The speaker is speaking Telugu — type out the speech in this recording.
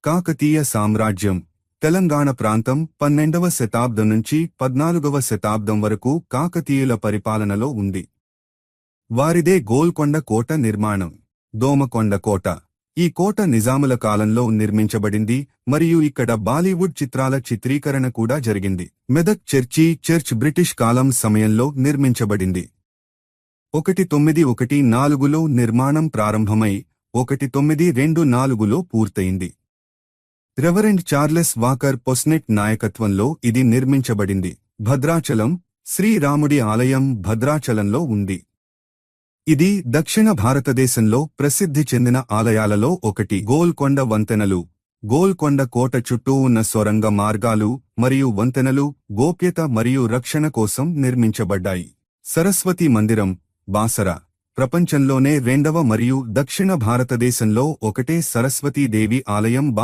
కాకతీయ సామ్రాజ్యం తెలంగాణ ప్రాంతం 12వ శతాబ్దం నుంచి 14వ శతాబ్దం వరకు కాకతీయుల పరిపాలనలో ఉంది. వారిదే గోల్కొండ కోట నిర్మాణం. దోమకొండ కోట. ఈ కోట నిజాముల కాలంలో నిర్మించబడింది మరియు ఇక్కడ బాలీవుడ్ చిత్రాల చిత్రీకరణ కూడా జరిగింది. మెదక్ చర్చ్ బ్రిటిష్ కాలం సమయంలో నిర్మించబడింది. 1914లో నిర్మాణం ప్రారంభమై 1924లో పూర్తయింది. రెవరెండ్ చార్లెస్ వాకర్ పొస్నెట్ నాయకత్వంలో ఇది నిర్మించబడింది. భద్రాచలం శ్రీరాముడి ఆలయం భద్రాచలంలో ఉంది. ఇది దక్షిణ భారతదేశంలో ప్రసిద్ధి చెందిన ఆలయాలలో ఒకటి. గోల్కొండ వంతెనలు. గోల్కొండ కోట చుట్టూ ఉన్న సొరంగ మార్గాలు మరియు వంతెనలు గోప్యత మరియు రక్షణ కోసం నిర్మించబడ్డాయి. సరస్వతి మందిరం బాసర. ప్రపంచంలోనే రెండవ మరియు దక్షిణ భారతదేశంలో ఒకటే సరస్వతీదేవి ఆలయం